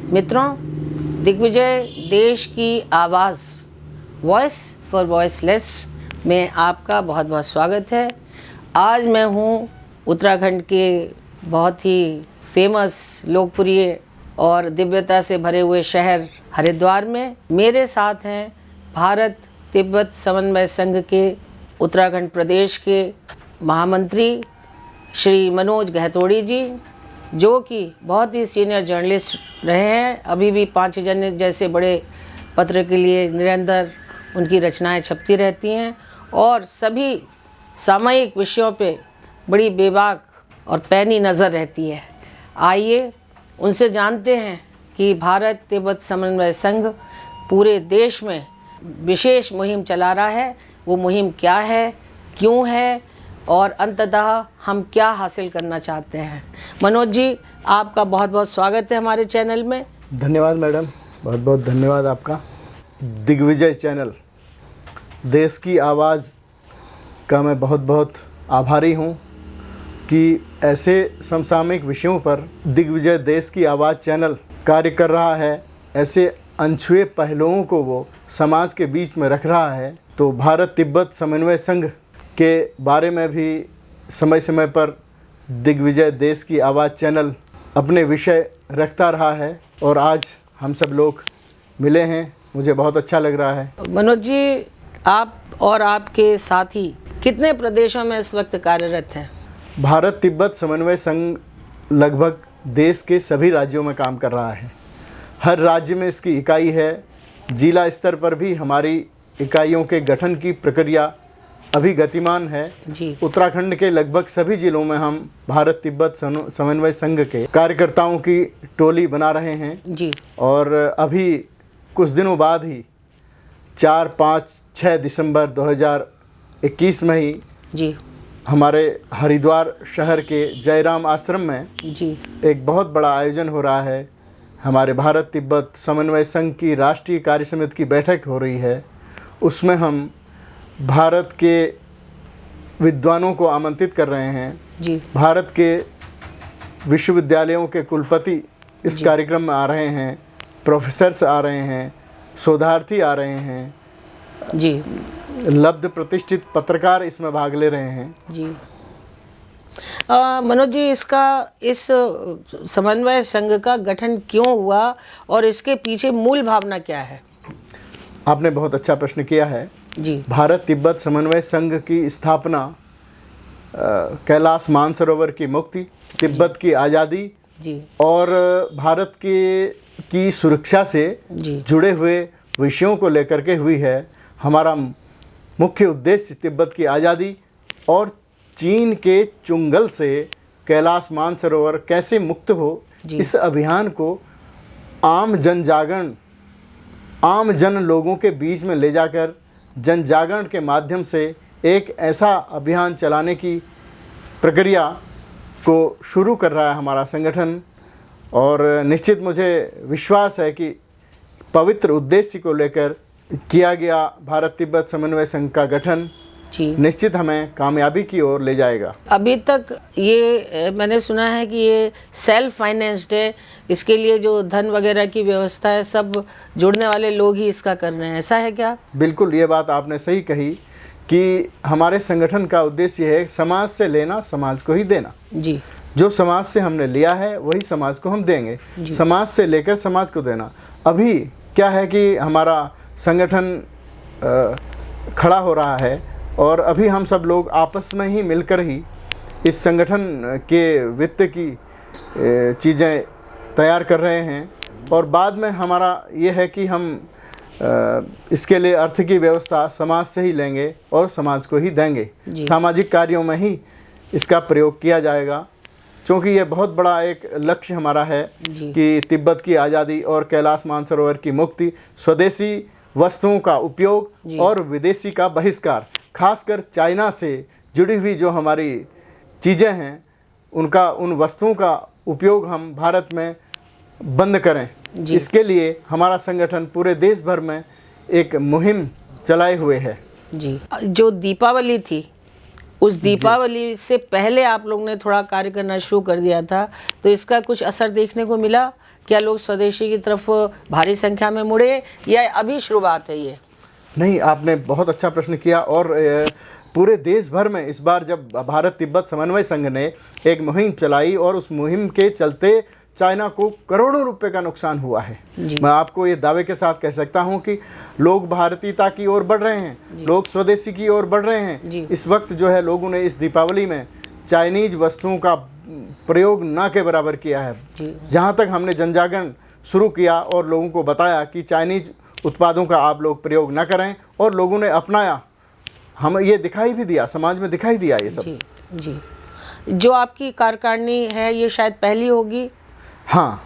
मित्रों, दिग्विजय देश की आवाज़ वॉइस फॉर वॉइसलेस में आपका बहुत बहुत स्वागत है। आज मैं हूँ उत्तराखंड के बहुत ही फेमस, लोकप्रिय और दिव्यता से भरे हुए शहर हरिद्वार में। मेरे साथ हैं भारत तिब्बत समन्वय संघ के उत्तराखंड प्रदेश के महामंत्री श्री मनोज गहतोड़ी जी, जो कि बहुत ही सीनियर जर्नलिस्ट रहे हैं। अभी भी पांचजन्य जैसे बड़े पत्र के लिए निरंतर उनकी रचनाएं छपती रहती हैं और सभी सामयिक विषयों पे बड़ी बेबाक और पैनी नज़र रहती है। आइए उनसे जानते हैं कि भारत तिब्बत समन्वय संघ पूरे देश में विशेष मुहिम चला रहा है। वो मुहिम क्या है, क्यों है और अंततः हम क्या हासिल करना चाहते हैं। मनोज जी, आपका बहुत बहुत स्वागत है हमारे चैनल में। धन्यवाद मैडम, बहुत बहुत धन्यवाद आपका। दिग्विजय चैनल, देश की आवाज़ का मैं बहुत बहुत आभारी हूँ कि ऐसे समसामयिक विषयों पर दिग्विजय देश की आवाज़ चैनल कार्य कर रहा है। ऐसे अनछुए पहलुओं को वो समाज के बीच में रख रहा है। तो भारत तिब्बत समन्वय संघ के बारे में भी समय समय पर दिग्विजय देश की आवाज़ चैनल अपने विषय रखता रहा है और आज हम सब लोग मिले हैं, मुझे बहुत अच्छा लग रहा है। मनोज जी, आप और आपके साथी कितने प्रदेशों में इस वक्त कार्यरत हैं? भारत तिब्बत समन्वय संघ लगभग देश के सभी राज्यों में काम कर रहा है। हर राज्य में इसकी इकाई है। जिला स्तर पर भी हमारी इकाइयों के गठन की प्रक्रिया अभी गतिमान है जी। उत्तराखंड के लगभग सभी जिलों में हम भारत तिब्बत समन्वय संघ के कार्यकर्ताओं की टोली बना रहे हैं जी। और अभी कुछ दिनों बाद ही 4, 5, 6 दिसंबर 2021 में ही जी हमारे हरिद्वार शहर के जयराम आश्रम में जी एक बहुत बड़ा आयोजन हो रहा है। हमारे भारत तिब्बत समन्वय संघ की राष्ट्रीय कार्य समिति की बैठक हो रही है। उसमें हम भारत के विद्वानों को आमंत्रित कर रहे हैं जी। भारत के विश्वविद्यालयों के कुलपति इस कार्यक्रम में आ रहे हैं, प्रोफेसर्स आ रहे हैं, शोधार्थी आ रहे हैं जी। लब्ध प्रतिष्ठित पत्रकार इसमें भाग ले रहे हैं जी। मनोज जी, इस समन्वय संघ का गठन क्यों हुआ और इसके पीछे मूल भावना क्या है? आपने बहुत अच्छा प्रश्न किया है जी। भारत तिब्बत समन्वय संघ की स्थापना कैलाश मानसरोवर की मुक्ति, तिब्बत की आज़ादी जी और भारत की सुरक्षा से जी जुड़े हुए विषयों को लेकर के हुई है। हमारा मुख्य उद्देश्य तिब्बत की आज़ादी और चीन के चुंगल से कैलाश मानसरोवर कैसे मुक्त हो, इस अभियान को आम जन लोगों के बीच में ले जाकर जन जागरण के माध्यम से एक ऐसा अभियान चलाने की प्रक्रिया को शुरू कर रहा है हमारा संगठन। और निश्चित मुझे विश्वास है कि पवित्र उद्देश्य को लेकर किया गया भारत तिब्बत समन्वय संघ का गठन जी निश्चित हमें कामयाबी की ओर ले जाएगा। अभी तक ये मैंने सुना है कि ये सेल्फ फाइनेंस्ड है, इसके लिए जो धन वगैरह की व्यवस्था है सब जुड़ने वाले लोग ही इसका कर रहे हैं, ऐसा है क्या? बिल्कुल, ये बात आपने सही कही कि हमारे संगठन का उद्देश्य है समाज से लेना, समाज को ही देना। जी। जो समाज से हमने लिया है वही समाज को हम देंगे, समाज से लेकर समाज को देना। अभी क्या है कि हमारा संगठन खड़ा हो रहा है और अभी हम सब लोग आपस में ही मिलकर ही इस संगठन के वित्त की चीज़ें तैयार कर रहे हैं और बाद में हमारा ये है कि हम इसके लिए अर्थ की व्यवस्था समाज से ही लेंगे और समाज को ही देंगे। सामाजिक कार्यों में ही इसका प्रयोग किया जाएगा, क्योंकि ये बहुत बड़ा एक लक्ष्य हमारा है कि तिब्बत की आज़ादी और कैलाश मानसरोवर की मुक्ति, स्वदेशी वस्तुओं का उपयोग और विदेशी का बहिष्कार, खासकर चाइना से जुड़ी हुई जो हमारी चीज़ें हैं उन वस्तुओं का उपयोग हम भारत में बंद करें। इसके लिए हमारा संगठन पूरे देश भर में एक मुहिम चलाए हुए है। जी। जो दीपावली थी उस दीपावली से पहले आप लोग ने थोड़ा कार्य करना शुरू कर दिया था, तो इसका कुछ असर देखने को मिला? क्या लोग स्वदेशी की तरफ भारी संख्या में मुड़े या अभी शुरुआत है ये? नहीं, आपने बहुत अच्छा प्रश्न किया। और पूरे देश भर में इस बार जब भारत तिब्बत समन्वय संघ ने एक मुहिम चलाई और उस मुहिम के चलते चाइना को करोड़ों रुपए का नुकसान हुआ है। मैं आपको ये दावे के साथ कह सकता हूँ कि लोग भारतीयता की ओर बढ़ रहे हैं, लोग स्वदेशी की ओर बढ़ रहे हैं। इस वक्त जो है लोगों ने इस दीपावली में चाइनीज वस्तुओं का प्रयोग ना के बराबर किया है। जहाँ तक हमने जनजागरण शुरू किया और लोगों को बताया कि चाइनीज उत्पादों का आप लोग प्रयोग ना करें, और लोगों ने अपनाया, हम ये दिखाई भी दिया, समाज में दिखाई दिया ये सब। जी। जो आपकी कार्यकारिणी है ये शायद पहली होगी? हाँ,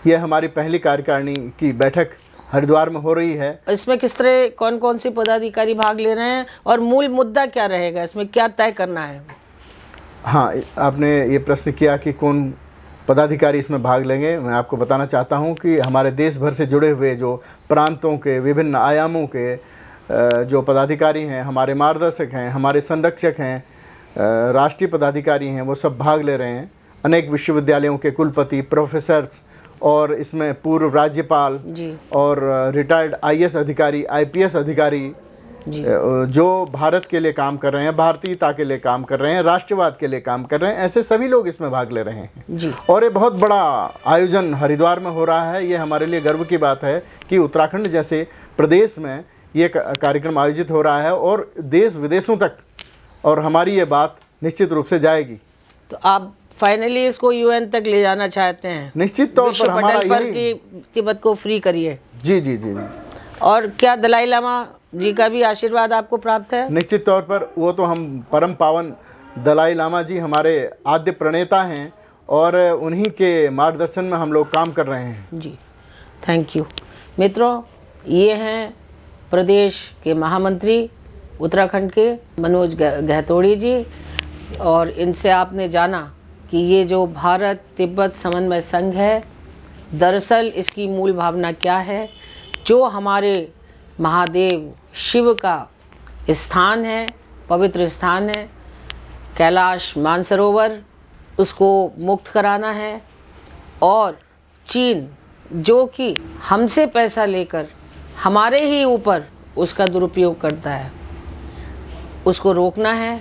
ये हमारी पहली कार्यकारिणी की बैठक हरिद्वार में हो रही है। इसमें किस तरह कौन कौन से पदाधिकारी भाग ले रहे हैं और मूल मुद्दा क्या रहेगा, इसमें क्या तय करना है? हाँ, आपने ये प्रश्न किया कि कौन पदाधिकारी इसमें भाग लेंगे। मैं आपको बताना चाहता हूँ कि हमारे देश भर से जुड़े हुए जो प्रांतों के विभिन्न आयामों के जो पदाधिकारी हैं, हमारे मार्गदर्शक हैं, हमारे संरक्षक हैं, राष्ट्रीय पदाधिकारी हैं, वो सब भाग ले रहे हैं। अनेक विश्वविद्यालयों के कुलपति, प्रोफेसर्स, और इसमें पूर्व राज्यपाल और रिटायर्ड आईएएस अधिकारी, आईपीएस अधिकारी जो भारत के लिए काम कर रहे हैं, भारतीयता के लिए काम कर रहे हैं, राष्ट्रवाद के लिए काम कर रहे हैं, ऐसे सभी लोग इसमें भाग ले रहे हैं। और ये बहुत बड़ा आयोजन हरिद्वार में हो रहा है। ये हमारे लिए गर्व की बात है कि उत्तराखंड जैसे प्रदेश में ये कार्यक्रम आयोजित हो रहा है और देश विदेशों तक, और हमारी ये बात निश्चित रूप से जाएगी। तो आप फाइनली इसको यूएन तक ले जाना चाहते हैं? निश्चित तौर पर हमारा यही कि तिब्बत को फ्री करिए। जी जी जी। और क्या दलाई लामा जी का भी आशीर्वाद आपको प्राप्त है? निश्चित तौर पर। वो तो हम परम पावन दलाई लामा जी हमारे आद्य प्रणेता हैं और उन्हीं के मार्गदर्शन में हम लोग काम कर रहे हैं। जी, थैंक यू। मित्रों, ये हैं प्रदेश के महामंत्री उत्तराखंड के मनोज गहतोड़ी जी, और इनसे आपने जाना कि ये जो भारत तिब्बत समन्वय संघ है, दरअसल इसकी मूल भावना क्या है। जो हमारे महादेव शिव का स्थान है, पवित्र स्थान है, कैलाश मानसरोवर, उसको मुक्त कराना है। और चीन जो कि हमसे पैसा लेकर हमारे ही ऊपर उसका दुरुपयोग करता है, उसको रोकना है।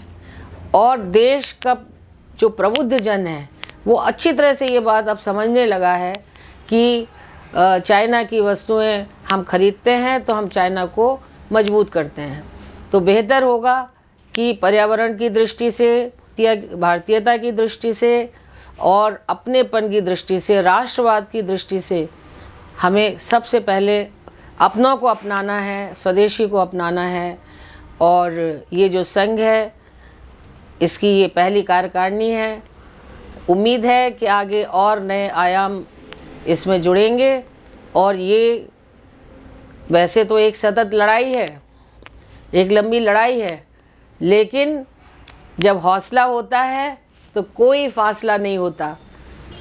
और देश का जो प्रबुद्ध जन है वो अच्छी तरह से ये बात अब समझने लगा है कि चाइना की वस्तुएं हम खरीदते हैं तो हम चाइना को मजबूत करते हैं। तो बेहतर होगा कि पर्यावरण की दृष्टि से, भारतीयता की दृष्टि से और अपनेपन की दृष्टि से, राष्ट्रवाद की दृष्टि से हमें सबसे पहले अपनों को अपनाना है, स्वदेशी को अपनाना है। और ये जो संघ है इसकी ये पहली कार्यकारिणी है। उम्मीद है कि आगे और नए आयाम इसमें जुड़ेंगे। और ये वैसे तो एक सतत लड़ाई है, एक लंबी लड़ाई है, लेकिन जब हौसला होता है तो कोई फासला नहीं होता।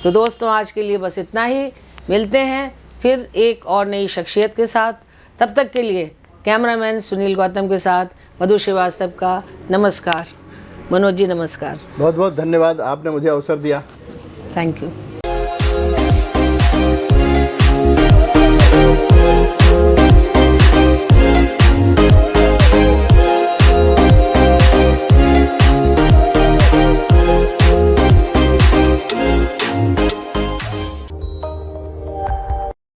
तो दोस्तों, आज के लिए बस इतना ही। मिलते हैं फिर एक और नई शख्सियत के साथ। तब तक के लिए कैमरामैन सुनील गौतम के साथ मधु श्रीवास्तव का नमस्कार। मनोज जी नमस्कार। बहुत बहुत धन्यवाद, आपने मुझे अवसर दिया। Thank you.